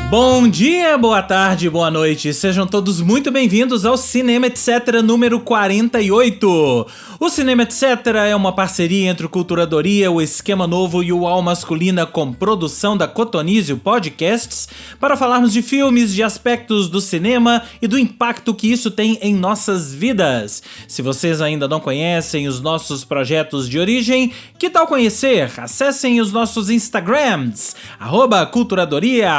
Bom dia, boa tarde, boa noite, sejam todos muito bem-vindos ao Cinema Etc. número 48. O Cinema Etc. é uma parceria entre o Culturadoria, o Esquema Novo e o Al Masculina com produção da Cotonizio Podcasts para falarmos de filmes, de aspectos do cinema e do impacto que isso tem em nossas vidas. Se vocês ainda não conhecem os nossos projetos de origem, que tal conhecer? Acessem os nossos Instagrams, @Culturadoria,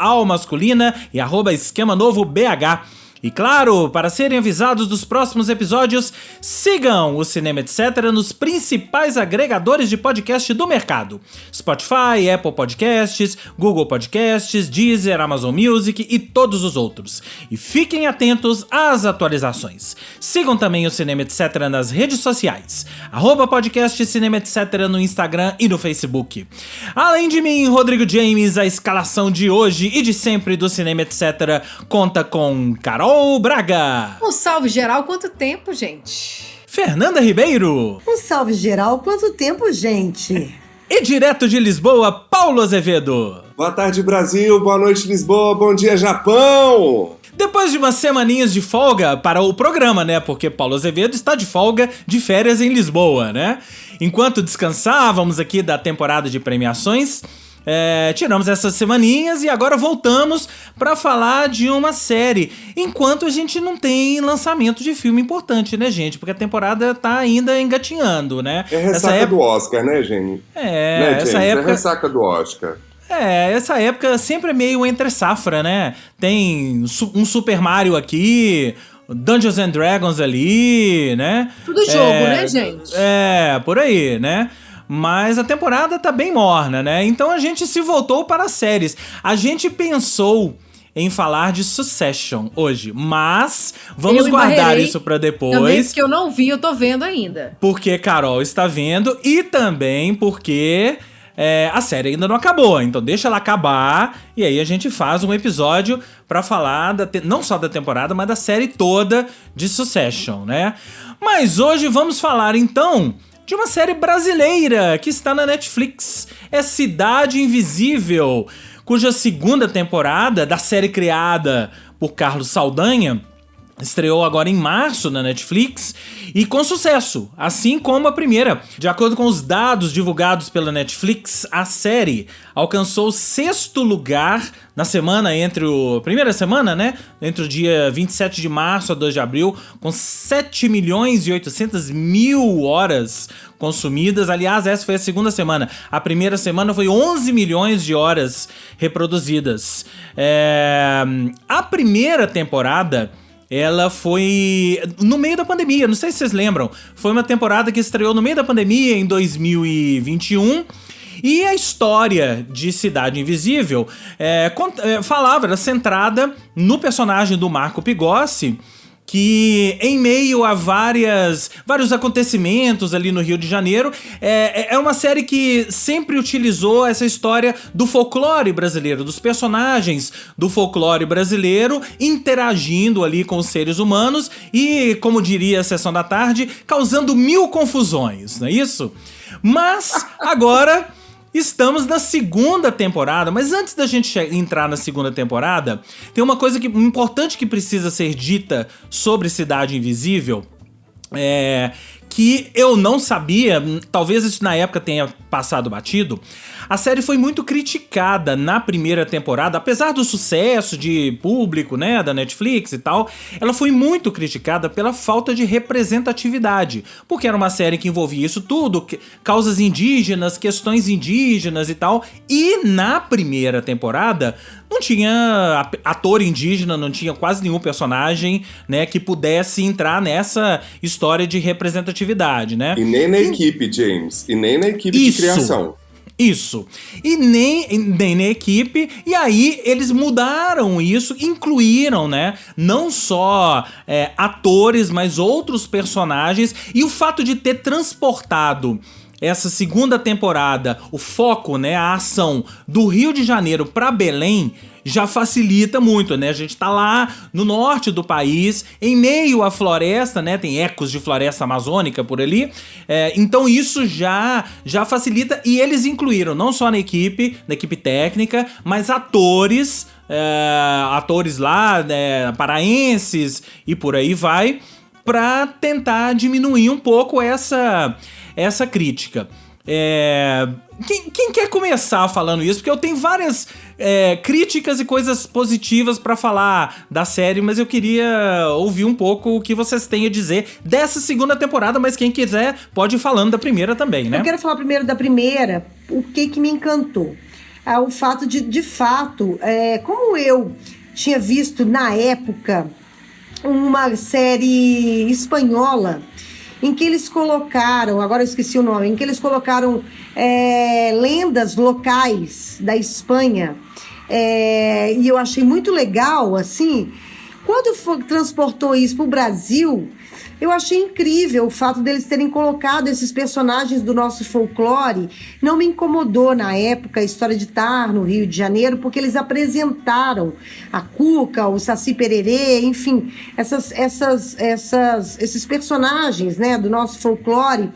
@Al Masculina e @Esquema Novo BH. E claro, para serem avisados dos próximos episódios, sigam o Cinema Etc. nos principais agregadores de podcast do mercado: Spotify, Apple Podcasts, Google Podcasts, Deezer, Amazon Music e todos os outros. E fiquem atentos às atualizações. Sigam também o Cinema Etc. nas redes sociais, @podcast Cinema Etc. no Instagram e no Facebook. Além de mim, Rodrigo James, a escalação de hoje e de sempre do Cinema Etc. conta com Carol Braga. Um salve geral, quanto tempo, gente? Fernanda Ribeiro. Um salve geral, quanto tempo, gente? E direto de Lisboa, Paulo Azevedo. Boa tarde, Brasil. Boa noite, Lisboa. Bom dia, Japão. Depois de umas semaninhas de folga para o programa, né? Porque Paulo Azevedo está de folga, de férias em Lisboa, né? Enquanto descansávamos aqui da temporada de premiações, tiramos essas semaninhas e agora voltamos para falar de uma série, enquanto a gente não tem lançamento de filme importante, né, gente? Porque a temporada tá ainda engatinhando, né? É ressaca do Oscar, né, Jenny? Essa James? época... É ressaca do Oscar. Essa época sempre é meio entre safra, né? Tem um Super Mario aqui, Dungeons and Dragons ali, né? Tudo jogo, né, gente? Por aí, né? Mas a temporada tá bem morna, né? Então a gente se voltou para as séries. A gente pensou em falar de Succession hoje, mas vamos guardar isso pra depois. Também porque eu não vi, eu tô vendo ainda. Porque Carol está vendo e também porque a série ainda não acabou. Então deixa ela acabar e aí a gente faz um episódio pra falar não só da temporada, mas da série toda de Succession, né? Mas hoje vamos falar então de uma série brasileira que está na Netflix. É Cidade Invisível, cuja segunda temporada da série criada por Carlos Saldanha estreou agora em março na Netflix e com sucesso, assim como a primeira. De acordo com os dados divulgados pela Netflix, a série alcançou o 6º lugar na semana primeira semana, né? Entre o dia 27 de março a 2 de abril, com 7.800.000 horas consumidas. Aliás, essa foi a segunda semana. A primeira semana foi 11 milhões de horas reproduzidas. A primeira temporada, ela foi no meio da pandemia, não sei se vocês lembram. Foi uma temporada que estreou no meio da pandemia, em 2021. E a história de Cidade Invisível era centrada no personagem do Marco Pigossi, que em meio a vários acontecimentos ali no Rio de Janeiro, é uma série que sempre utilizou essa história do folclore brasileiro, dos personagens do folclore brasileiro interagindo ali com os seres humanos e, como diria a Sessão da Tarde, causando 1000 confusões, não é isso? Mas agora estamos na segunda temporada, mas antes da gente entrar na segunda temporada, tem uma coisa importante que precisa ser dita sobre Cidade Invisível, que eu não sabia, talvez isso na época tenha passado batido. A série foi muito criticada na primeira temporada, apesar do sucesso de público, né, da Netflix e tal, ela foi muito criticada pela falta de representatividade, porque era uma série que envolvia isso tudo, causas indígenas, questões indígenas e tal, e na primeira temporada não tinha ator indígena, não tinha quase nenhum personagem, né, que pudesse entrar nessa história de representatividade, né? E nem na equipe, James, e nem na equipe de criação. Isso. E nem na equipe. E aí eles mudaram isso, incluíram, né, não só atores, mas outros personagens. E o fato de ter transportado essa segunda temporada, o foco, né, a ação do Rio de Janeiro pra Belém, já facilita muito, né? A gente tá lá no norte do país, em meio à floresta, né? Tem ecos de floresta amazônica por ali. Então isso já facilita, e eles incluíram não só na equipe técnica, mas atores lá, né, paraenses e por aí vai, pra tentar diminuir um pouco essa crítica. Quem quer começar falando isso? Porque eu tenho várias críticas e coisas positivas pra falar da série, mas eu queria ouvir um pouco o que vocês têm a dizer dessa segunda temporada, mas quem quiser pode ir falando da primeira também, né? Eu quero falar primeiro da primeira, o que me encantou. O fato de fato, como eu tinha visto na época uma série espanhola em que eles colocaram, agora eu esqueci o nome, em que eles colocaram lendas locais da Espanha, e eu achei muito legal, assim, quando transportou isso para o Brasil, eu achei incrível o fato deles terem colocado esses personagens do nosso folclore. Não me incomodou na época a história de estar no Rio de Janeiro, porque eles apresentaram a Cuca, o Saci Pererê, enfim, esses personagens, né, do nosso folclore,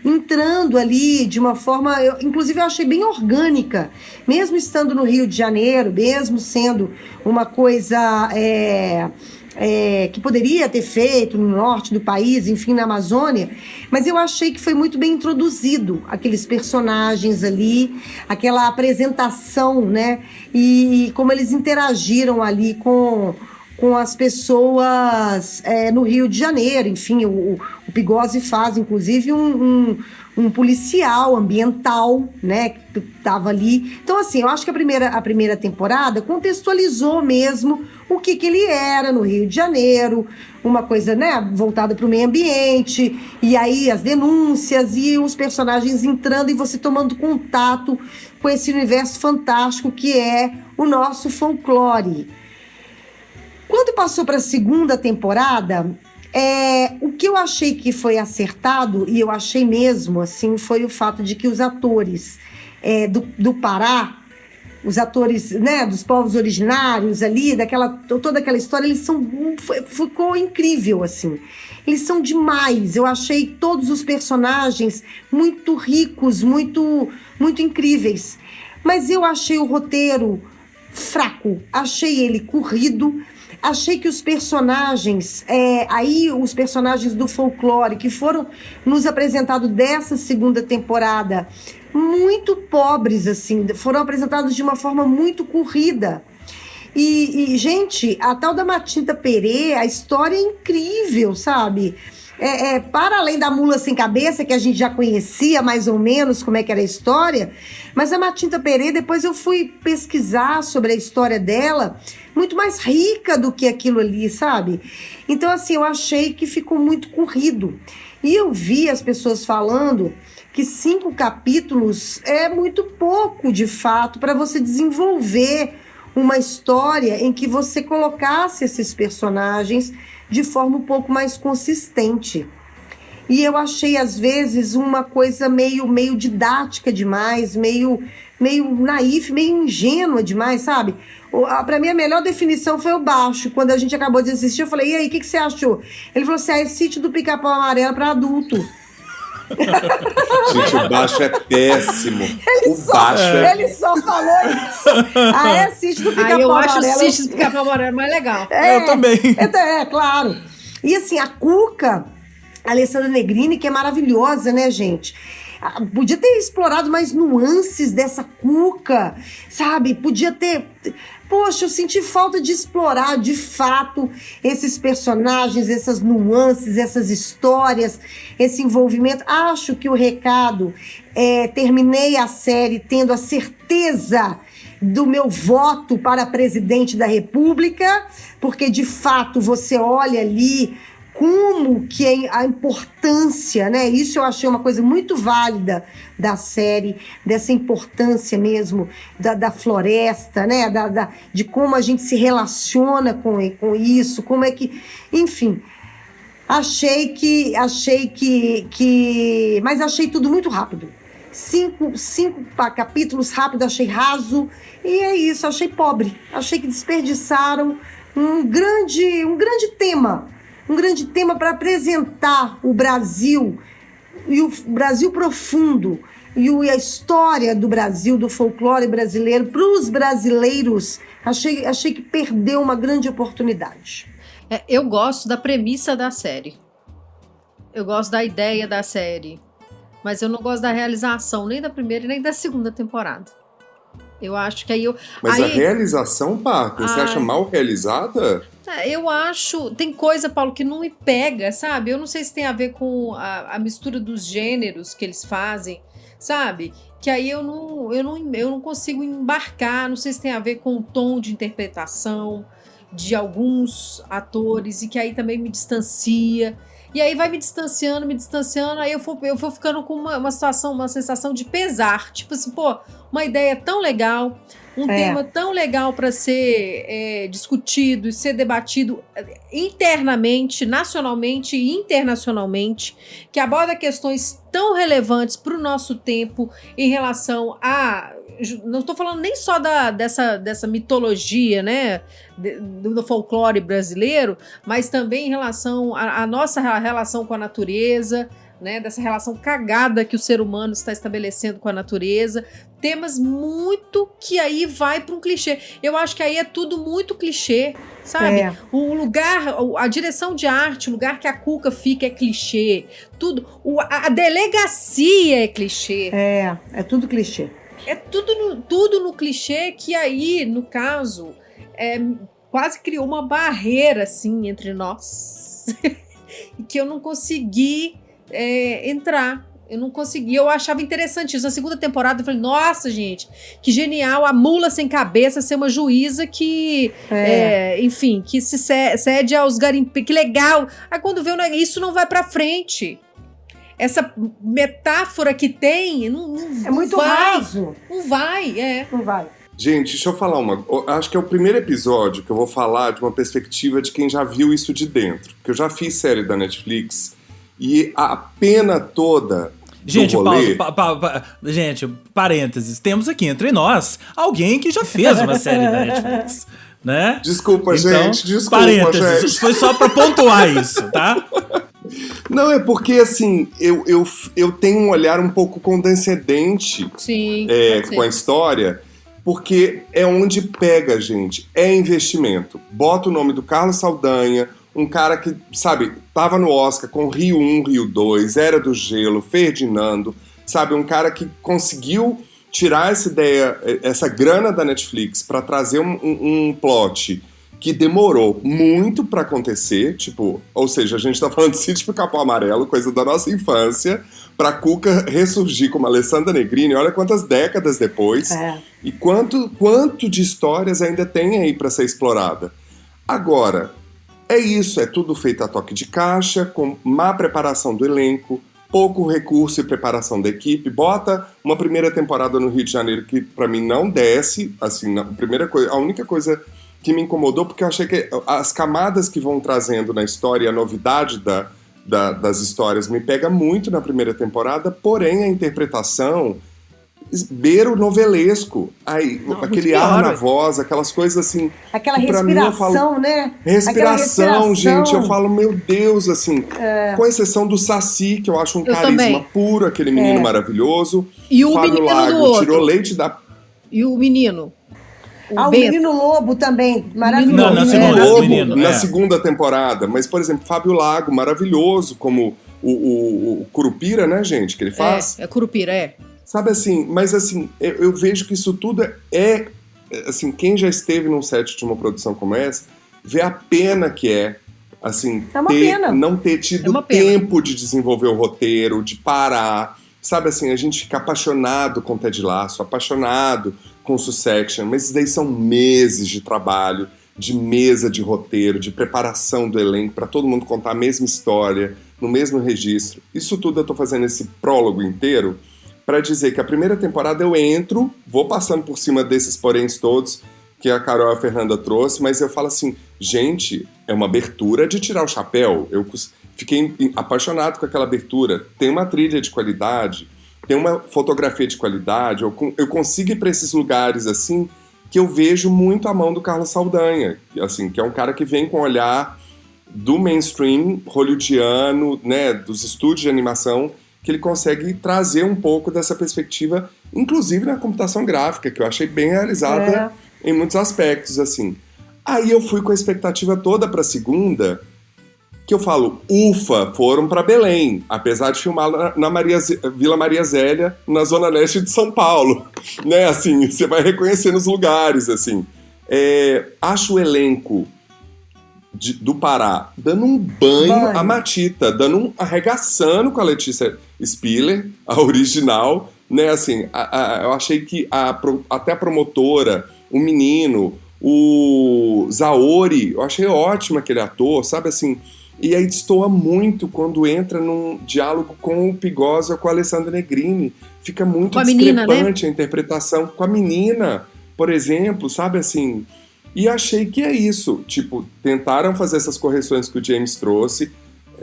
entrando ali de uma forma, inclusive eu achei bem orgânica, mesmo estando no Rio de Janeiro, mesmo sendo uma coisa que poderia ter feito no norte do país, enfim, na Amazônia, mas eu achei que foi muito bem introduzido aqueles personagens ali, aquela apresentação, né, e como eles interagiram ali com as pessoas no Rio de Janeiro. Enfim, o Pigossi faz, inclusive, um policial ambiental, né, que estava ali. Então, assim, eu acho que a primeira temporada contextualizou mesmo o que ele era no Rio de Janeiro, uma coisa, né, voltada para o meio ambiente, e aí as denúncias e os personagens entrando e você tomando contato com esse universo fantástico que é o nosso folclore. Quando passou para a segunda temporada, o que eu achei que foi acertado, e eu achei mesmo, assim, foi o fato de que os atores do Pará, os atores, né, dos povos originários ali, toda aquela história, ficou incrível, assim. Eles são demais. Eu achei todos os personagens muito ricos, muito, muito incríveis. Mas eu achei o roteiro fraco, achei ele corrido. Achei que os personagens, os personagens do folclore que foram nos apresentados dessa segunda temporada, muito pobres, assim, foram apresentados de uma forma muito corrida. E gente, a tal da Matinta Perê, a história é incrível, sabe? Para além da mula sem cabeça, que a gente já conhecia mais ou menos como é que era a história, mas a Matinta Perê, depois eu fui pesquisar sobre a história dela, muito mais rica do que aquilo ali, sabe? Então, assim, eu achei que ficou muito corrido. E eu vi as pessoas falando que 5 capítulos é muito pouco, de fato, para você desenvolver uma história em que você colocasse esses personagens de forma um pouco mais consistente. E eu achei, às vezes, uma coisa meio didática demais, meio naif, meio ingênua demais, sabe? Pra mim, a melhor definição foi o Baixo. Quando a gente acabou de assistir, eu falei, e aí, o que você achou? Ele falou assim, é Sítio do Pica-Pau Amarelo para adulto. Gente, o Baixo é péssimo. Ele só falou isso. É Sítio do Pica-Pau eu Amarelo. acho o Sítio do Pica-Pau Amarelo mais legal. Eu também. Claro. E assim, a Cuca, a Alessandra Negrini, que é maravilhosa, né, gente? Podia ter explorado mais nuances dessa Cuca, sabe? Podia ter... Poxa, eu senti falta de explorar, de fato, esses personagens, essas nuances, essas histórias, esse envolvimento. Acho que o recado terminei a série tendo a certeza do meu voto para presidente da República, porque, de fato, você olha ali como que é a importância, né? Isso eu achei uma coisa muito válida da série, dessa importância mesmo da floresta, né? De como a gente se relaciona com isso, como é que... Enfim, mas achei tudo muito rápido. cinco capítulos rápidos, achei raso. E é isso, achei pobre. Achei que desperdiçaram um grande tema. Um grande tema para apresentar o Brasil, e o Brasil profundo, e a história do Brasil, do folclore brasileiro, para os brasileiros. Achei que perdeu uma grande oportunidade. Eu gosto da premissa da série. Eu gosto da ideia da série. Mas eu não gosto da realização, nem da primeira nem da segunda temporada. Eu acho que Mas a realização, Paco, você acha mal realizada? Eu acho... Tem coisa, Paulo, que não me pega, sabe? Eu não sei se tem a ver com a mistura dos gêneros que eles fazem, sabe? Que aí eu não consigo embarcar, não sei se tem a ver com o tom de interpretação de alguns atores, e que aí também me distancia. E aí vai me distanciando, aí eu vou ficando com uma situação, uma sensação de pesar. Tipo assim, uma ideia tão legal, tema tão legal para ser discutido e ser debatido internamente, nacionalmente e internacionalmente, que aborda questões tão relevantes para o nosso tempo em relação a... Não estou falando nem só dessa mitologia, né, do folclore brasileiro, mas também em relação à nossa relação com a natureza, né, dessa relação cagada que o ser humano está estabelecendo com a natureza. Temas muito que aí vai para um clichê. Eu acho que aí é tudo muito clichê, sabe? O lugar, a direção de arte, o lugar que a Cuca fica é clichê. Tudo. A delegacia é clichê. É tudo clichê. É tudo no clichê, que aí, no caso, quase criou uma barreira, assim, entre nós. E que eu não consegui entrar. Eu não consegui. Eu achava interessante isso. Na segunda temporada eu falei, nossa, gente, que genial, a mula sem cabeça ser uma juíza que, enfim, que se cede aos garimpeiros. Que legal. Aí quando vê, isso não vai pra frente. Essa metáfora que tem, não é muito raso. Não vai. Gente, deixa eu falar acho que é o primeiro episódio que eu vou falar de uma perspectiva de quem já viu isso de dentro. Porque eu já fiz série da Netflix e a pena toda Gente, do rolê... Gente, parênteses. Temos aqui entre nós alguém que já fez uma série da Netflix, né? Desculpa, então, gente. Parênteses. Isso foi só pra pontuar isso, tá? Não, é porque, assim, eu tenho um olhar um pouco condescendente com a história, porque é onde pega, gente. É investimento. Bota o nome do Carlos Saldanha, um cara que, sabe, tava no Oscar com Rio 1, Rio 2, Era do Gelo, Ferdinando, sabe, um cara que conseguiu tirar essa ideia, essa grana da Netflix pra trazer um plot que demorou muito pra acontecer, tipo, ou seja, a gente tá falando de Sítio do Capão Amarelo, coisa da nossa infância, pra Cuca ressurgir como Alessandra Negrini, olha quantas décadas depois, e quanto de histórias ainda tem aí pra ser explorada. Agora, é isso, é tudo feito a toque de caixa, com má preparação do elenco, pouco recurso e preparação da equipe, bota uma primeira temporada no Rio de Janeiro que pra mim não desce, assim, a única coisa que me incomodou, porque eu achei que as camadas que vão trazendo na história, a novidade das histórias me pega muito na primeira temporada, porém a interpretação beira o novelesco. Aí, aquele ar na voz, aquelas coisas assim... Aquela respiração, né? Respiração, gente, eu falo, meu Deus, assim, com exceção do Saci, que eu acho um carisma puro, aquele menino maravilhoso. E o Fábio menino Lago tirou leite da... E o menino? O Menino Lobo também, maravilhoso. Não, na segunda temporada. Mas, por exemplo, Fábio Lago, maravilhoso, como o Curupira, né, gente, que ele faz. É Curupira, Sabe assim, mas assim, eu vejo que isso tudo assim, quem já esteve num set de uma produção como essa, vê a pena que assim, não ter tido tempo de desenvolver o roteiro, de parar. Sabe assim, a gente fica apaixonado com Ted Lasso, apaixonado com Succession, mas isso daí são meses de trabalho, de mesa de roteiro, de preparação do elenco, para todo mundo contar a mesma história, no mesmo registro. Isso tudo eu tô fazendo esse prólogo inteiro para dizer que a primeira temporada eu entro, vou passando por cima desses poréns todos que a Carol e a Fernanda trouxe, mas eu falo assim, gente, é uma abertura de tirar o chapéu. Eu fiquei apaixonado com aquela abertura. Tem uma trilha de qualidade, tem uma fotografia de qualidade, eu consigo ir para esses lugares assim, que eu vejo muito a mão do Carlos Saldanha, assim, que é um cara que vem com o olhar do mainstream hollywoodiano, né, dos estúdios de animação, que ele consegue trazer um pouco dessa perspectiva, inclusive na computação gráfica, que eu achei bem realizada em muitos aspectos, assim. Aí eu fui com a expectativa toda para a segunda, que eu falo, ufa, foram para Belém, apesar de filmar na Vila Maria Zélia, na zona leste de São Paulo, né, assim, você vai reconhecendo os lugares, assim. Acho o elenco do Pará dando um banho a Matita, arregaçando com a Letícia Spiller, a original, né, assim, eu achei que até a promotora, o menino, o Zaori, eu achei ótimo aquele ator, sabe, assim. E aí destoa muito quando entra num diálogo com o Pigosa ou com a Alessandra Negrini. Fica muito discrepante, menina, né? A interpretação com a menina, por exemplo, sabe assim. E achei que é isso. Tipo, tentaram fazer essas correções que o James trouxe,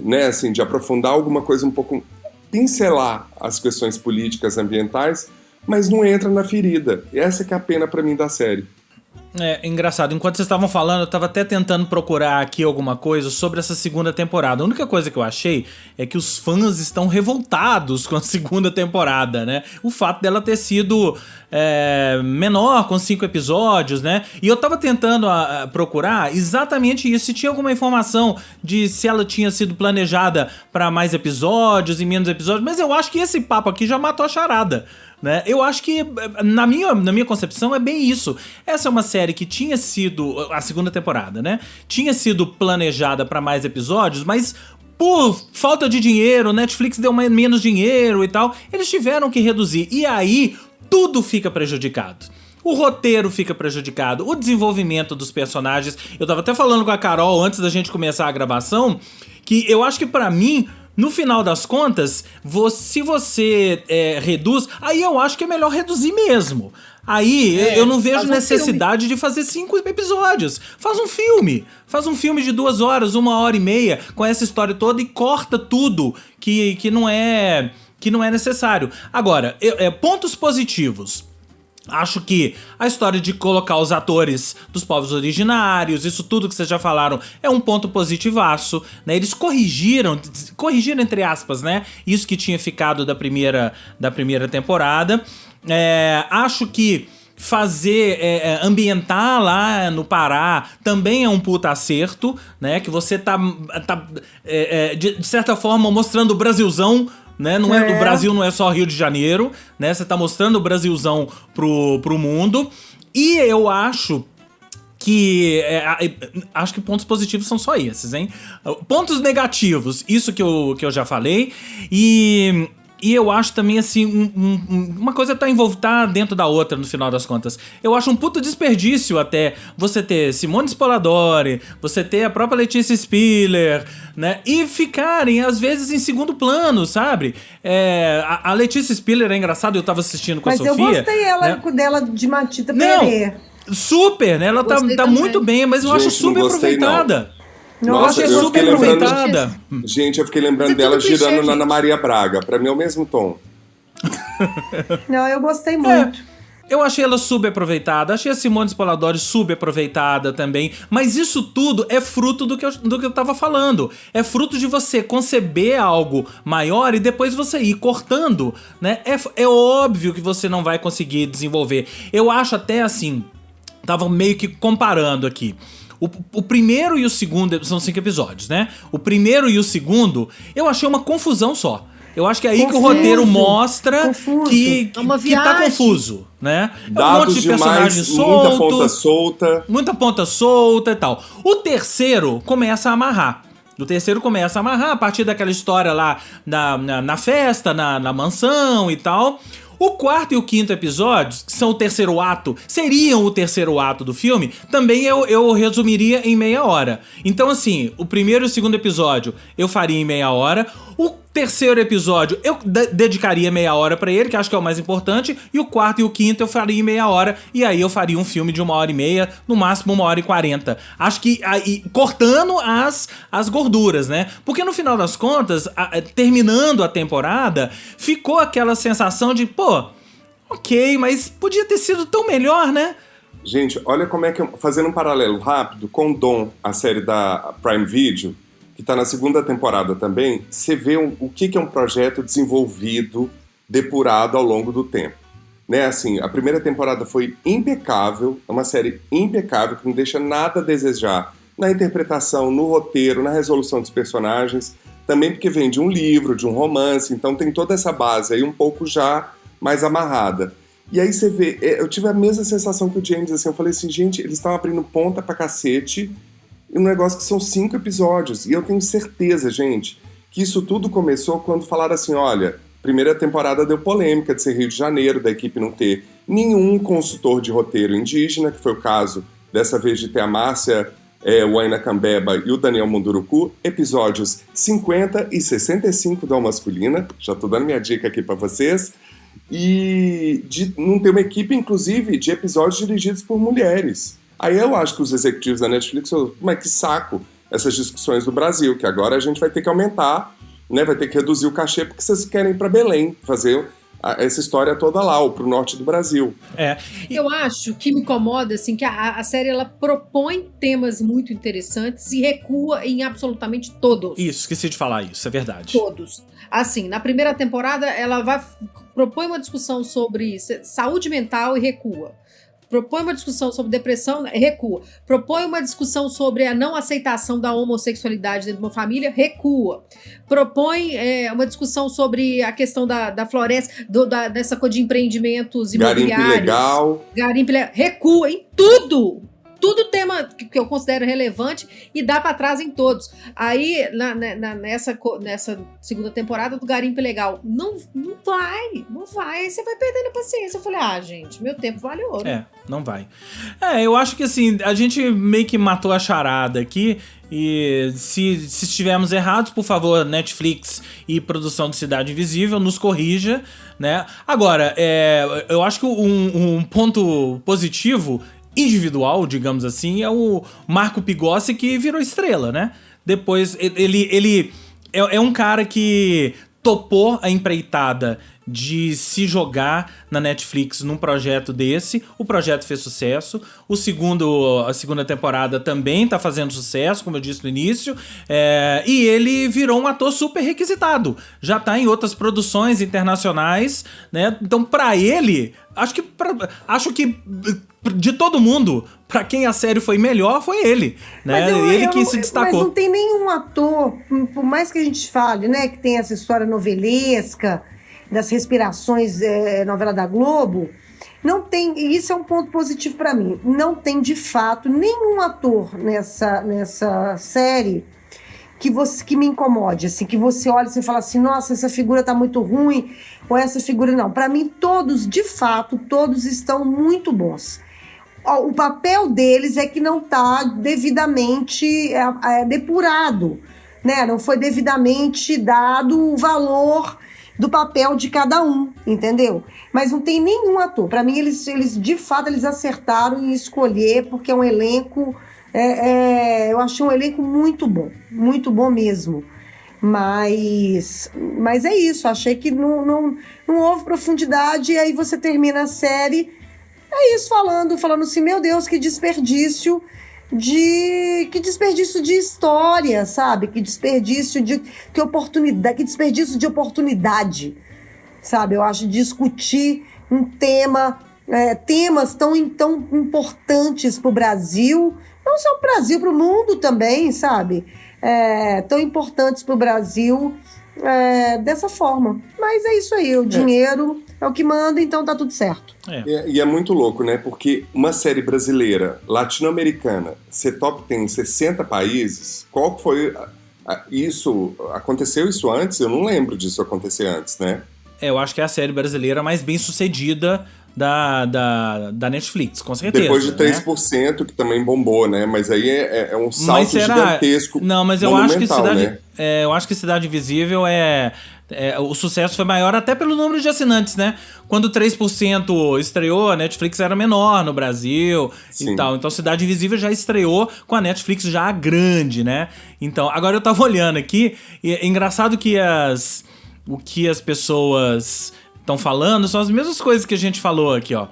né, assim, de aprofundar alguma coisa um pouco, pincelar as questões políticas, ambientais, mas não entra na ferida. E essa que é a pena pra mim da série. É engraçado, enquanto vocês estavam falando, eu tava até tentando procurar aqui alguma coisa sobre essa segunda temporada. A única coisa que eu achei é que os fãs estão revoltados com a segunda temporada, né? O fato dela ter sido menor, com 5 episódios, né? E eu tava tentando procurar exatamente isso, se tinha alguma informação de se ela tinha sido planejada pra mais episódios e menos episódios, mas eu acho que esse papo aqui já matou a charada. Né? Eu acho que, na minha concepção, é bem isso. Essa é uma série que tinha sido, a segunda temporada, né? Tinha sido planejada para mais episódios, mas por falta de dinheiro, Netflix deu menos dinheiro e tal, eles tiveram que reduzir. E aí, tudo fica prejudicado. O roteiro fica prejudicado, o desenvolvimento dos personagens. Eu tava até falando com a Carol antes da gente começar a gravação, que eu acho que pra mim, no final das contas, se você reduz, aí eu acho que é melhor reduzir mesmo. Aí eu não vejo necessidade de fazer 5 episódios. Faz um filme de 2 horas, 1h30, com essa história toda e corta tudo que não é necessário. Agora, pontos positivos. Acho que a história de colocar os atores dos povos originários, isso tudo que vocês já falaram, é um ponto positivaço, né? Eles corrigiram entre aspas, né? Isso que tinha ficado da primeira temporada. Acho que ambientar lá no Pará também é um puta acerto, né? Que você tá de certa forma mostrando o Brasilzão, né? Não o Brasil não é só Rio de Janeiro, né? Você tá mostrando o Brasilzão pro mundo. E eu acho que pontos positivos são só esses, hein? Pontos negativos, isso que eu já falei. E eu acho também, assim, uma coisa tá dentro da outra, no final das contas. Eu acho um puto desperdício até você ter Simone Spoladori, você ter a própria Letícia Spiller, né? E ficarem, às vezes, em segundo plano, sabe? A Letícia Spiller é engraçado, eu tava assistindo com a Sofia. Mas eu gostei dela de Matita Perê. Super, né? Ela tá muito bem, mas eu acho super aproveitada. Nossa, eu super aproveitada. Gente, eu fiquei lembrando dela girando na Ana Maria Braga. Pra mim é o mesmo tom. Não, eu gostei muito. Eu achei ela subaproveitada, achei a Simone Spoladori subaproveitada também, mas isso tudo é fruto do que eu tava falando. É fruto de você conceber algo maior e depois você ir cortando, né? É óbvio que você não vai conseguir desenvolver. Eu acho até assim, tava meio que comparando aqui. O primeiro e o segundo, são 5 episódios, né? O primeiro e o segundo, eu achei uma confusão só. Eu acho que é aí que o roteiro mostra que tá confuso, né? Dados um monte de personagem solto, muita ponta solta e tal. O terceiro começa a amarrar. A partir daquela história lá na festa, na mansão e tal. O quarto e o quinto episódios, que são o terceiro ato, seriam o terceiro ato do filme, também eu resumiria em meia hora. Então, assim, o primeiro e o segundo episódio eu faria em meia hora. O terceiro episódio eu dedicaria meia hora pra ele, que acho que é o mais importante. E o quarto e o quinto eu faria em meia hora. E aí eu faria um filme de 1h30, no máximo 1h40. Acho que aí, cortando as gorduras, né? Porque no final das contas, terminando a temporada, ficou aquela sensação de, pô, ok, mas podia ter sido tão melhor, né? Gente, olha como é que... Fazendo um paralelo rápido com Dom, a série da Prime Video, que está na segunda temporada também, você vê o que é um projeto desenvolvido, depurado ao longo do tempo. Né? Assim, a primeira temporada foi impecável, é uma série impecável, que não deixa nada a desejar na interpretação, no roteiro, na resolução dos personagens, também porque vem de um livro, de um romance, então tem toda essa base aí um pouco já mais amarrada. E aí você vê, eu tive a mesma sensação que o James, assim, eu falei assim, gente, eles estão abrindo ponta pra cacete, e um negócio que são 5 episódios. E eu tenho certeza, gente, que isso tudo começou quando falaram assim, olha, primeira temporada deu polêmica de ser Rio de Janeiro, da equipe não ter nenhum consultor de roteiro indígena, que foi o caso dessa vez de ter a Márcia Huayna Cambeba e o Daniel Munduruku, episódios 50 e 65 da Masculina, já tô dando minha dica aqui pra vocês, e de não ter uma equipe, inclusive, de episódios dirigidos por mulheres. Aí eu acho que os executivos da Netflix falam, mas que saco essas discussões do Brasil, que agora a gente vai ter que aumentar, né, vai ter que reduzir o cachê porque vocês querem ir para Belém fazer essa história toda lá, ou pro norte do Brasil. Eu acho que me incomoda assim, que a série ela propõe temas muito interessantes e recua em absolutamente todos. Isso, esqueci de falar isso, é verdade. Todos. Assim, na primeira temporada ela propõe uma discussão sobre saúde mental e recua. Propõe uma discussão sobre depressão, recua. Propõe uma discussão sobre a não aceitação da homossexualidade dentro de uma família, recua. Propõe uma discussão sobre a questão da floresta, dessa coisa de empreendimentos imobiliários. Garimpo ilegal. Recua em tudo! Tudo tema que eu considero relevante e dá pra trás em todos. Aí, nessa segunda temporada do Garimpo Ilegal, não vai. Aí você vai perdendo a paciência. Eu falei, gente, meu tempo vale ouro. Não vai. Eu acho que assim, a gente meio que matou a charada aqui. E se estivermos errados, por favor, Netflix e produção de Cidade Invisível, nos corrija, né? Agora, eu acho que um ponto positivo individual, digamos assim, é o Marco Pigossi, que virou estrela, né? Depois, ele é um cara que topou a empreitada de se jogar na Netflix num projeto desse. O projeto fez sucesso. A segunda temporada também tá fazendo sucesso, como eu disse no início. E ele virou um ator super requisitado. Já tá em outras produções internacionais, né? Então, pra ele, acho que de todo mundo, pra quem a série foi melhor, foi ele, né? Ele que se destacou. Mas não tem nenhum ator, por mais que a gente fale, né, que tem essa história novelesca, das respirações, novela da Globo, não tem, e isso é um ponto positivo pra mim, não tem de fato nenhum ator nessa série que me incomode, assim, que você olha e fala assim, nossa, essa figura tá muito ruim, ou essa figura não. Pra mim, todos, de fato, todos estão muito bons. O papel deles é que não tá devidamente depurado, né? Não foi devidamente dado o valor do papel de cada um, entendeu? Mas não tem nenhum ator. Pra mim, eles de fato, eles acertaram em escolher, porque é um elenco... eu achei um elenco muito bom mesmo. Mas é isso, achei que não houve profundidade, e aí você termina a série, é isso, falando assim, meu Deus, que desperdício de história, sabe? Que desperdício de oportunidade, sabe? Eu acho discutir um temas tão importantes para o Brasil, não só para o Brasil, para o mundo também, sabe? Tão importantes para o Brasil dessa forma. Mas é isso aí, o dinheiro é o que manda, então tá tudo certo. E é muito louco, né? Porque uma série brasileira, latino-americana, ser top 10 em 60 países, qual que foi isso? Aconteceu isso antes? Eu não lembro disso acontecer antes, né? eu acho que é a série brasileira mais bem sucedida da Netflix, com certeza. Depois de 3%, né? Que também bombou, né? Mas aí é um salto gigantesco. Não, mas eu acho que eu acho que Cidade Invisível o sucesso foi maior até pelo número de assinantes, né? Quando 3% estreou, a Netflix era menor no Brasil. Sim. E tal. Então Cidade Invisível já estreou com a Netflix já grande, né? Então, agora eu tava olhando aqui, e é engraçado que o que as pessoas estão falando são as mesmas coisas que a gente falou aqui, ó.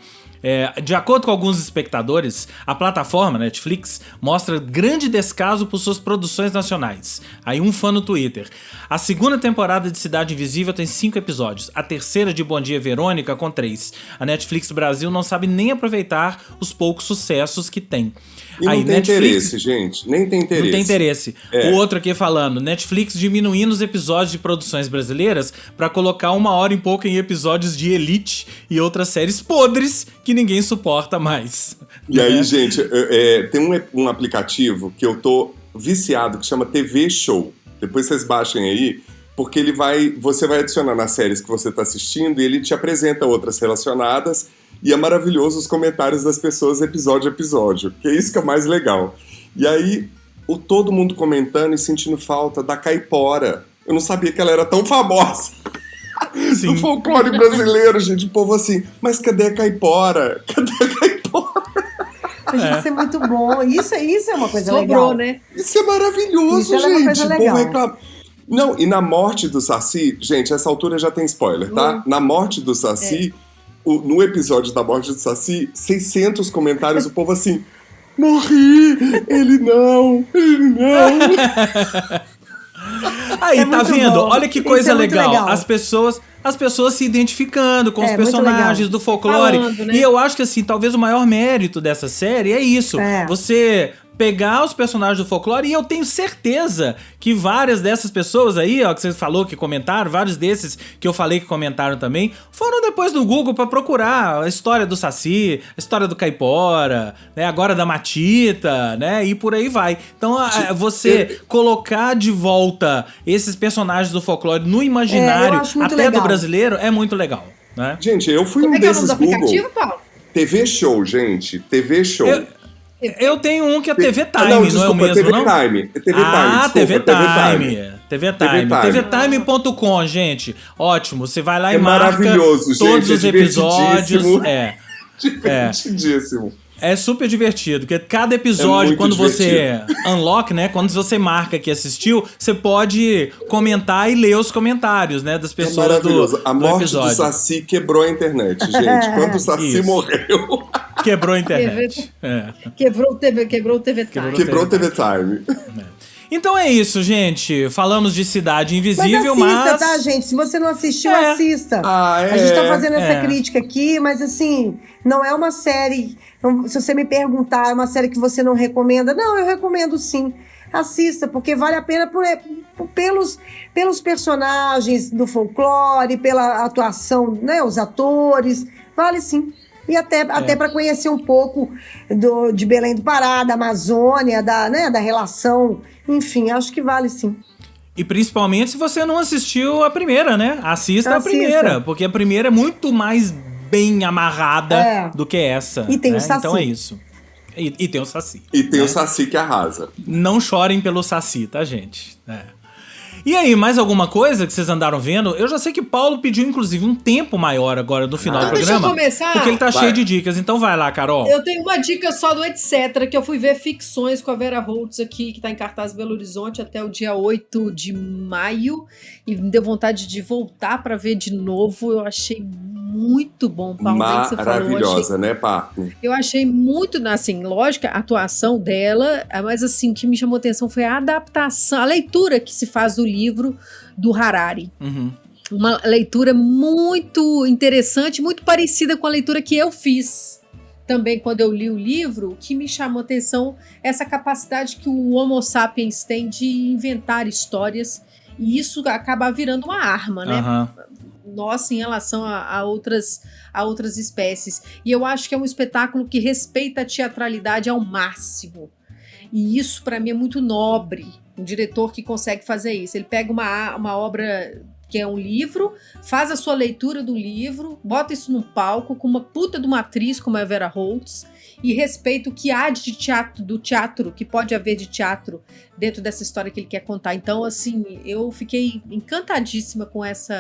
De acordo com alguns espectadores, a plataforma Netflix mostra grande descaso por suas produções nacionais. Aí um fã no Twitter. A segunda temporada de Cidade Invisível tem 5 episódios. A terceira de Bom Dia Verônica com 3. A Netflix Brasil não sabe nem aproveitar os poucos sucessos que tem. E não tem interesse, gente. Nem tem interesse. Não tem interesse. O outro aqui falando, Netflix diminuindo os episódios de produções brasileiras pra colocar 1 hora e pouco em episódios de Elite e outras séries podres que ninguém suporta mais. E aí, gente, tem um aplicativo que eu tô viciado que chama TV Show. Depois vocês baixem aí, porque você vai adicionar nas séries que você tá assistindo e ele te apresenta outras relacionadas. E é maravilhoso os comentários das pessoas episódio a episódio, que é isso que é mais legal. E aí, todo mundo comentando e sentindo falta da Caipora. Eu não sabia que ela era tão famosa. Sim. Do folclore brasileiro, gente. O povo assim, mas cadê a Caipora? Cadê a Caipora? Isso é muito bom. Isso é uma coisa Sobrou, legal. Né? Isso é maravilhoso, gente. É uma coisa legal. O povo reclama. Não, e na morte do Saci, gente, essa altura já tem spoiler, tá? Na morte do Saci... No episódio da morte do Saci, 600 comentários, o povo assim, morri, ele não. Aí, tá vendo? Bom. Olha que coisa legal. As pessoas se identificando com os personagens do folclore. Falando, né? E eu acho que, assim, talvez o maior mérito dessa série é isso. Você pegar os personagens do folclore, e eu tenho certeza que várias dessas pessoas aí, ó, que você falou que comentaram, vários desses que eu falei que comentaram também, foram depois no Google pra procurar a história do Saci, a história do Caipora, né, agora da Matita, né, e por aí vai. Então, você colocar de volta esses personagens do folclore no imaginário, até legal. Do brasileiro, é muito legal, né? Gente, eu fui um desses Google. Paulo? TV Show, gente, TV Show. Eu tenho um que é TV Time, não é o mesmo, não? TV Time. TVTime.com, gente. Ótimo, você vai lá e marca maravilhoso, todos gente, os episódios. Divertidíssimo. É super divertido, porque cada episódio, quando você unlock, né? Quando você marca que assistiu, você pode comentar e ler os comentários, né? Das pessoas maravilhoso. A morte episódio. Do Saci quebrou a internet, gente. Quando o Saci morreu... Quebrou a internet. Quebrou o TV Time. Quebrou o TV Time. Então é isso, gente. Falamos de Cidade Invisível, mas... tá, gente? Se você não assistiu, assista. A gente tá fazendo essa crítica aqui, mas assim, não é uma série... Se você me perguntar, é uma série que você não recomenda? Não, eu recomendo sim. Assista, porque vale a pena pelos personagens do folclore, pela atuação, né? Os atores. Vale sim. E até para conhecer um pouco de Belém do Pará, da Amazônia, da relação. Enfim, acho que vale sim. E principalmente se você não assistiu a primeira, né? Assista a primeira, porque a primeira é muito mais bem amarrada do que essa. E tem o Saci. Então é isso. E tem o Saci. E tem o Saci que arrasa. Não chorem pelo Saci, tá, gente? E aí, mais alguma coisa que vocês andaram vendo? Eu já sei que Paulo pediu, inclusive, um tempo maior agora no final do programa. Deixa eu começar. Porque ele tá cheio de dicas. Então vai lá, Carol. Eu tenho uma dica só do Etc, que eu fui ver Ficções com a Vera Holtz aqui, que tá em cartaz Belo Horizonte até o dia 8 de maio. E me deu vontade de voltar pra ver de novo. Eu achei muito bom, Paulo. Maravilhosa, né, Paco? Eu achei muito, assim, lógica, a atuação dela, mas assim, o que me chamou a atenção foi a adaptação, a leitura que se faz do livro do Harari. Uma leitura muito interessante, muito parecida com a leitura que eu fiz também quando eu li o livro. O que me chamou a atenção é essa capacidade que o Homo sapiens tem de inventar histórias, e isso acaba virando uma arma, né? Nossa, em relação a outras espécies. E eu acho que é um espetáculo que respeita a teatralidade ao máximo. E isso, para mim, é muito nobre. Um diretor que consegue fazer isso. Ele pega uma obra que é um livro, faz a sua leitura do livro, bota isso no palco com uma puta de uma atriz como a Vera Holtz e respeita o que há de teatro, do teatro, que pode haver de teatro dentro dessa história que ele quer contar. Então, assim, eu fiquei encantadíssima com esse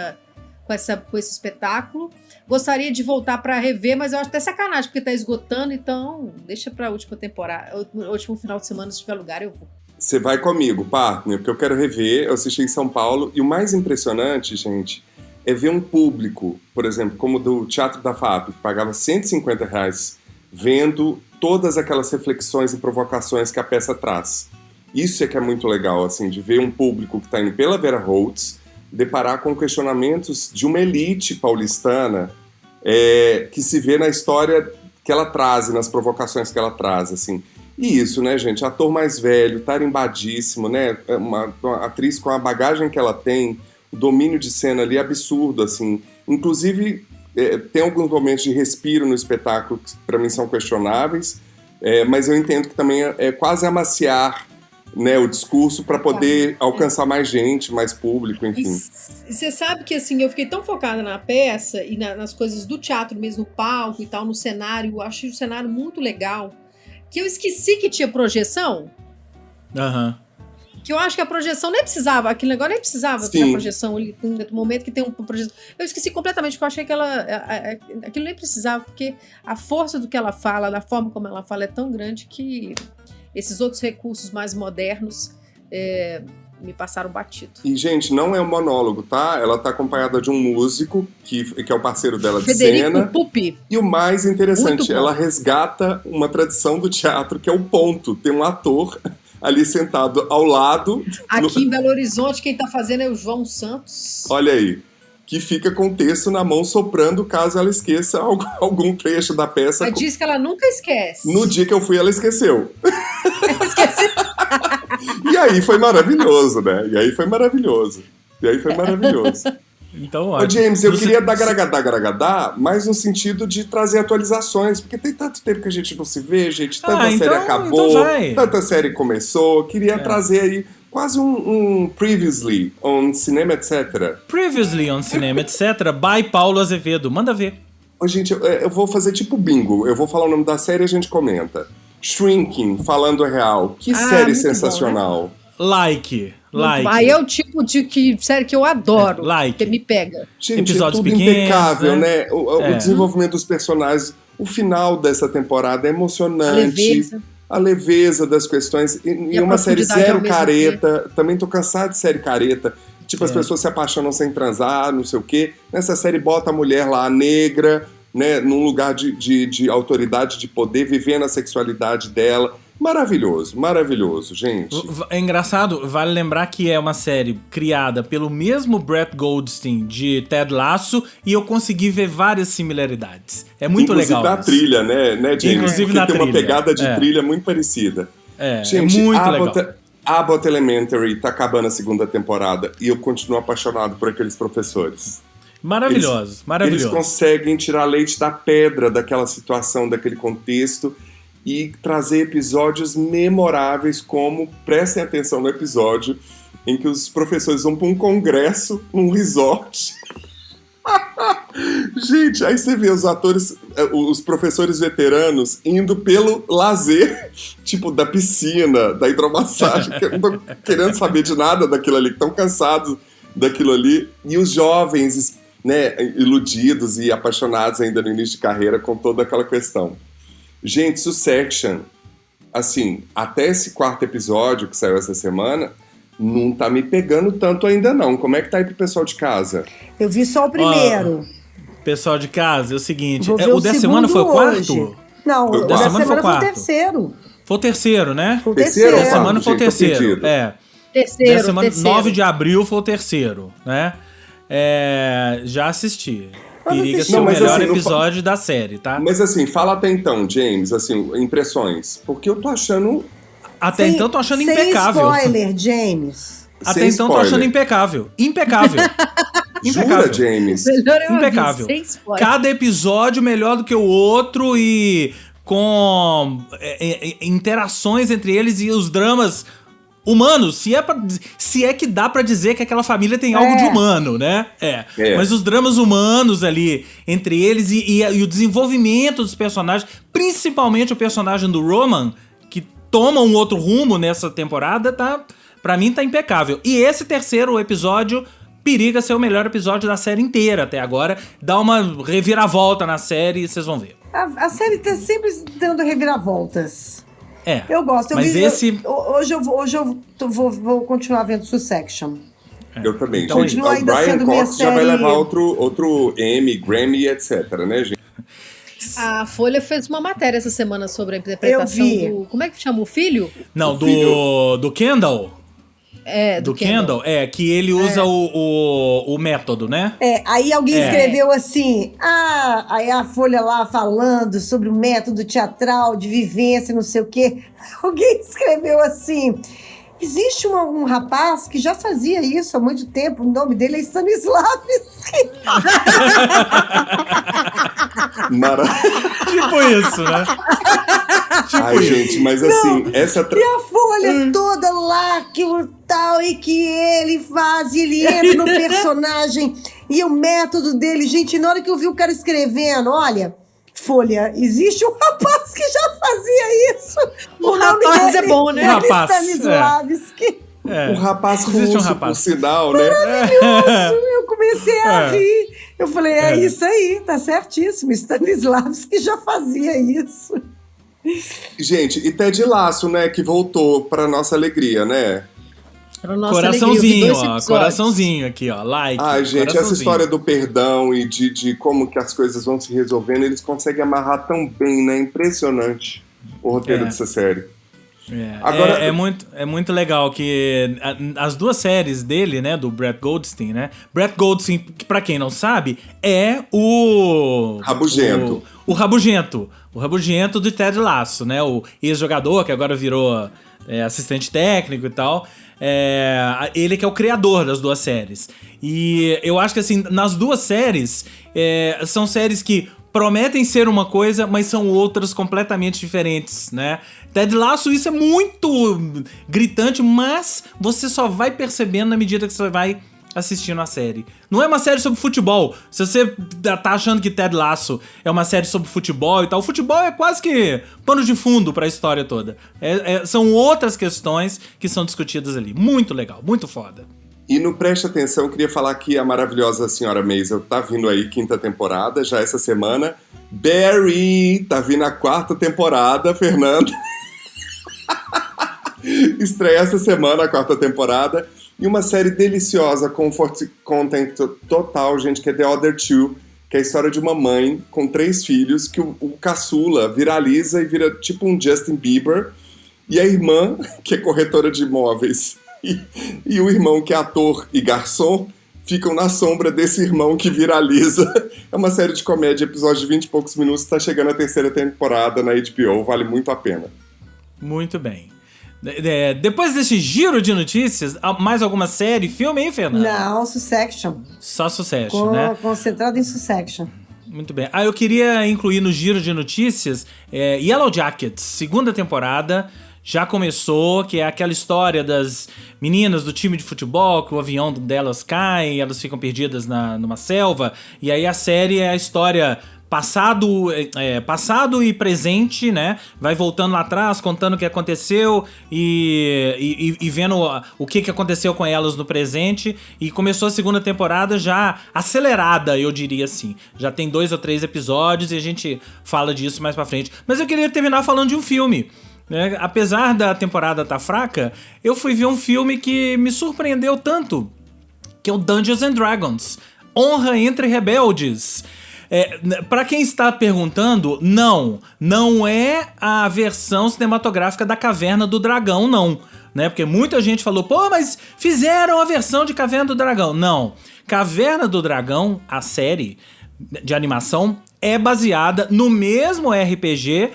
espetáculo. Gostaria de voltar para rever, mas eu acho até sacanagem, porque tá esgotando, então deixa pra última temporada, último final de semana, se tiver lugar, eu vou. Você vai comigo, partner, porque eu quero rever. Eu assisti em São Paulo e o mais impressionante, gente, é ver um público, por exemplo, como do Teatro da FAP, que pagava R$150, vendo todas aquelas reflexões e provocações que a peça traz. Isso é que é muito legal, assim, de ver um público que está indo pela Vera Holtz deparar com questionamentos de uma elite paulistana que se vê na história que ela traz, nas provocações que ela traz, assim. E isso, né, gente? Ator mais velho, tarimbadíssimo, né? Uma atriz com a bagagem que ela tem, o domínio de cena ali é absurdo, assim. Inclusive, tem alguns momentos de respiro no espetáculo que para mim são questionáveis, mas eu entendo que também é quase amaciar, né, o discurso para poder alcançar mais gente, mais público, enfim. E você sabe que, assim, eu fiquei tão focada na peça e nas coisas do teatro mesmo, no palco e tal, no cenário, eu achei o cenário muito legal, que eu esqueci que tinha projeção. Aham. Que eu acho que a projeção nem precisava, aquele negócio nem precisava ter a projeção ali, no momento que tem uma projeção. Eu esqueci completamente, porque eu achei que aquilo nem precisava, porque a força do que ela fala, da forma como ela fala, é tão grande que esses outros recursos mais modernos me passaram batido. E, gente, não é um monólogo, tá? Ela tá acompanhada de um músico, que é o parceiro dela de Federico cena. Pupi. E o mais interessante, ela resgata uma tradição do teatro, que é o ponto. Tem um ator ali sentado ao lado. Aqui em Belo Horizonte, quem tá fazendo é o João Santos. Olha aí. Que fica com o texto na mão soprando caso ela esqueça algum trecho da peça. Ela diz que ela nunca esquece. No dia que eu fui, ela esqueceu. Esqueceu. E aí foi maravilhoso, né? E aí foi maravilhoso. Então, ô, James, eu queria dar garagadá, mas no sentido de trazer atualizações, porque tem tanto tempo que a gente não se vê, gente. Tanta série acabou, tanta série começou. Queria trazer aí quase um Previously on Cinema, etc. Previously on Cinema, etc. by Paulo Azevedo. Manda ver. Ô, gente, eu vou fazer tipo bingo. Eu vou falar o nome da série e a gente comenta. Shrinking, falando a real. Que série sensacional. Bom, né? Like. Aí é o tipo de série que eu adoro. Que me pega. Gente, episódios tudo pequenos, impecável, né? O desenvolvimento dos personagens. O final dessa temporada é emocionante. A leveza das questões. E uma série zero careta. Também tô cansado de série careta. Tipo, as pessoas se apaixonam sem transar, não sei o quê. Nessa série bota a mulher lá, negra, né, num lugar de autoridade, de poder, vivendo a sexualidade dela. Maravilhoso, maravilhoso, gente. É engraçado, vale lembrar que é uma série criada pelo mesmo Brett Goldstein de Ted Lasso e eu consegui ver várias similaridades. É muito inclusive legal. Inclusive na trilha, né, James? Inclusive porque na tem trilha. Uma pegada de trilha muito parecida. Gente, é muito legal. Abbott Elementary tá acabando a segunda temporada e eu continuo apaixonado por aqueles professores. Maravilhoso. Eles conseguem tirar leite da pedra daquela situação, daquele contexto e trazer episódios memoráveis, como, prestem atenção no episódio em que os professores vão para um congresso num resort. Gente, aí você vê os atores, os professores veteranos indo pelo lazer, tipo da piscina, da hidromassagem, que não estão querendo saber de nada daquilo ali, estão cansados daquilo ali, e os jovens, né, iludidos e apaixonados ainda no início de carreira com toda aquela questão. Gente, Succession, assim, até esse quarto episódio que saiu essa semana, não tá me pegando tanto ainda não. Como é que tá aí pro pessoal de casa? Eu vi só o primeiro. Pessoal de casa, é o seguinte, o dessa semana foi o quarto? Hoje. Não, o da semana foi o terceiro. Foi o terceiro, né? Foi o terceiro. Essa semana foi o terceiro. Terceiro, dessa semana, 9 de abril foi o terceiro, né? Já assisti. Periga ser o melhor episódio da série, tá? Mas assim, fala até então, James, assim, impressões. Porque eu tô achando... Até então tô achando impecável. Sem spoiler, James. Até então tô achando impecável. Impecável. Jura, James? Impecável. Cada episódio melhor do que o outro e com interações entre eles e os dramas humanos, se é que dá pra dizer que aquela família tem algo de humano, né? Mas os dramas humanos ali, entre eles e o desenvolvimento dos personagens, principalmente o personagem do Roman, que toma um outro rumo nessa temporada, pra mim tá impecável. E esse terceiro episódio periga ser o melhor episódio da série inteira até agora. Dá uma reviravolta na série e vocês vão ver. A série tá sempre dando reviravoltas. Eu gosto. Hoje eu vou continuar vendo Succession. Eu também, então, gente. O Brian Cox já vai levar outro Emmy, Grammy, etc, né, gente? A Folha fez uma matéria essa semana sobre a interpretação do... Como é que chama o filho? Não, do Kendall. Do Kendall. Que ele usa o método, né? Aí alguém escreveu assim, aí a Folha lá falando sobre o método teatral de vivência, não sei o quê. Alguém escreveu assim, existe um rapaz que já fazia isso há muito tempo, o nome dele é Stanislavski. Tipo isso, né? Gente, mas assim, e a Folha toda lá, que o tal, e que ele faz, e ele entra no personagem, e o método dele, gente, na hora que eu vi o cara escrevendo, olha, Folha, existe um rapaz que já fazia isso. O rapaz dele, é bom, né? O rapaz, Stanislavski. Um rapaz russo, por sinal, né? Maravilhoso! Eu comecei a rir. Eu falei, isso aí, tá certíssimo. Stanislavski já fazia isso. Gente, e Ted Lasso, né, que voltou pra nossa alegria, né? Coraçãozinho, coraçãozinho aqui, ó, like. Gente, essa história do perdão e de como que as coisas vão se resolvendo, eles conseguem amarrar tão bem, né? Impressionante o roteiro dessa série. Agora, é muito legal que as duas séries dele, né, do Brett Goldstein, né? Brett Goldstein, que pra quem não sabe, é o Rabugento. O rabugento do Ted Lasso, né? O ex-jogador que agora virou assistente técnico e tal. Ele que é o criador das duas séries. E eu acho que assim, nas duas séries, são séries que prometem ser uma coisa, mas são outras completamente diferentes, né? Ted Lasso, isso é muito gritante, mas você só vai percebendo na medida que você vai assistindo a série. Não é uma série sobre futebol. Se você tá achando que Ted Lasso é uma série sobre futebol e tal, o futebol é quase que pano de fundo pra história toda. São outras questões que são discutidas ali. Muito legal, muito foda. E no Preste Atenção, eu queria falar que a maravilhosa Senhora Maisel tá vindo aí, 5ª temporada, já essa semana. Barry, tá vindo a 4ª temporada, Fernanda. Estreia essa semana a 4ª temporada. E uma série deliciosa, comfort content total, gente, que é The Other Two, que é a história de uma mãe com 3 filhos, que o caçula viraliza e vira tipo um Justin Bieber. E a irmã, que é corretora de imóveis, e o irmão, que é ator e garçom, ficam na sombra desse irmão que viraliza. É uma série de comédia, episódio de 20 e poucos minutos, tá chegando a 3ª temporada na HBO, vale muito a pena. Muito bem. Depois desse giro de notícias, mais alguma série, filme aí, Fernanda? Não, Succession. Só Succession, né? Concentrado em Succession. Muito bem. Eu queria incluir no giro de notícias Yellow Jackets, 2ª temporada. Já começou, que é aquela história das meninas do time de futebol, que o avião delas cai, elas ficam perdidas numa selva. E aí a série é a história passado e presente, né? Vai voltando lá atrás, contando o que aconteceu e vendo o que aconteceu com elas no presente. E começou a 2ª temporada já acelerada, eu diria assim. Já tem 2 ou 3 episódios e a gente fala disso mais pra frente. Mas eu queria terminar falando de um filme. Apesar da temporada estar fraca, eu fui ver um filme que me surpreendeu tanto, que é o Dungeons and Dragons, Honra entre Rebeldes. Pra quem está perguntando, não é a versão cinematográfica da Caverna do Dragão, não. Né? Porque muita gente falou, mas fizeram a versão de Caverna do Dragão. Não. Caverna do Dragão, a série de animação, é baseada no mesmo RPG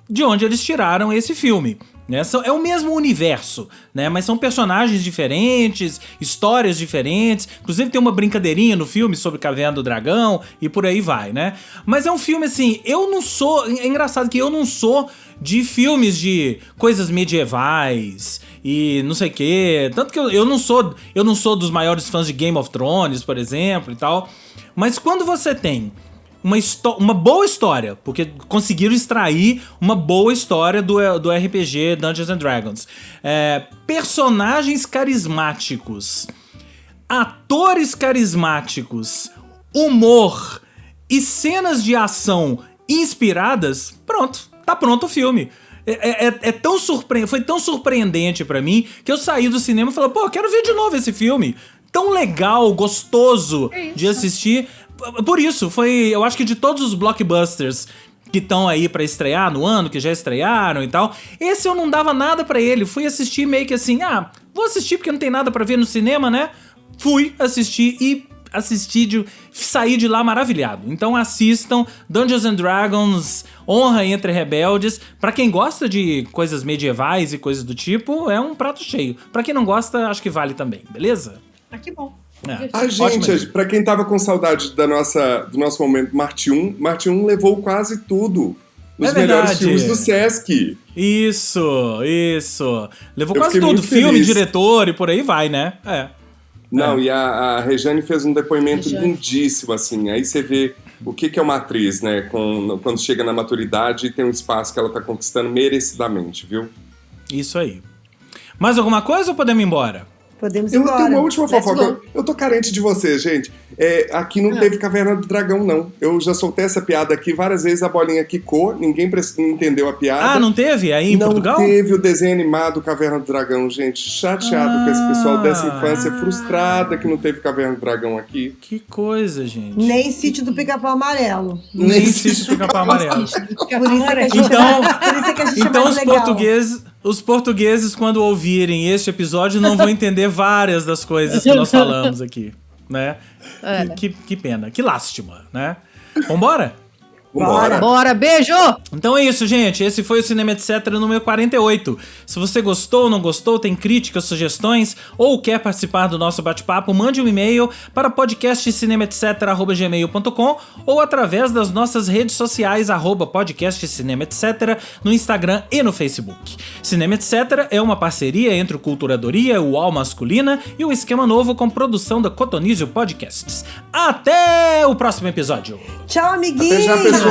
de onde eles tiraram esse filme. Né? É o mesmo universo, né? Mas são personagens diferentes, histórias diferentes. Inclusive tem uma brincadeirinha no filme sobre Caverna do Dragão e por aí vai, né? Mas é um filme assim, é engraçado que eu não sou de filmes de coisas medievais e não sei o quê. Tanto que eu não sou dos maiores fãs de Game of Thrones, por exemplo, e tal. Mas quando você tem uma boa história, porque conseguiram extrair uma boa história do RPG Dungeons and Dragons. Personagens carismáticos, atores carismáticos, humor e cenas de ação inspiradas, pronto, tá pronto o filme. Foi tão surpreendente pra mim que eu saí do cinema e falei, pô, quero ver de novo esse filme. Tão legal, gostoso de assistir. Por isso, eu acho que de todos os blockbusters que estão aí pra estrear no ano, que já estrearam e tal, esse eu não dava nada pra ele. Fui assistir meio que assim, vou assistir porque não tem nada pra ver no cinema, né? Fui assistir e saí de lá maravilhado. Então assistam Dungeons and Dragons, Honra entre Rebeldes. Pra quem gosta de coisas medievais e coisas do tipo, é um prato cheio. Pra quem não gosta, acho que vale também, beleza? Que bom. Gente, pra quem tava com saudade do nosso momento Marte 1 levou quase tudo. Os melhores filmes do Sesc. Isso. Levou quase tudo. Filme, diretor e por aí vai, né? Não, e a Rejane fez um depoimento lindíssimo, assim. Aí você vê o que é uma atriz, né? Quando chega na maturidade e tem um espaço que ela tá conquistando merecidamente, viu? Isso aí. Mais alguma coisa ou podemos ir embora? Podemos ir embora. Eu tenho uma última fofoca. Eu tô carente de vocês, gente. Aqui não teve Caverna do Dragão, não. Eu já soltei essa piada aqui várias vezes, a bolinha quicou, ninguém entendeu a piada. Não teve aí em Portugal? Não teve o desenho animado Caverna do Dragão, gente. Chateado com esse pessoal dessa infância frustrada que não teve Caverna do Dragão aqui. Que coisa, gente. Nem Sítio do Pica-Pau Amarelo. Nem Sítio do Pica-Pau Amarelo. Então os portugueses, quando ouvirem este episódio, não vão entender várias das coisas que nós falamos aqui, né? Que pena, que lástima, né? Vambora? Bora, beijo! Então é isso, gente. Esse foi o Cinema Etc. número 48. Se você gostou ou não gostou, tem críticas, sugestões ou quer participar do nosso bate-papo, mande um e-mail para podcastcinemaetc@gmail.com ou através das nossas redes sociais, @podcastcinemaetc, no Instagram e no Facebook. Cinema Etc. é uma parceria entre o Culturadoria, o UOL Masculina e o Esquema Novo com produção da Cotonizio Podcasts. Até o próximo episódio. Tchau, amiguinhos! Até já, pessoal!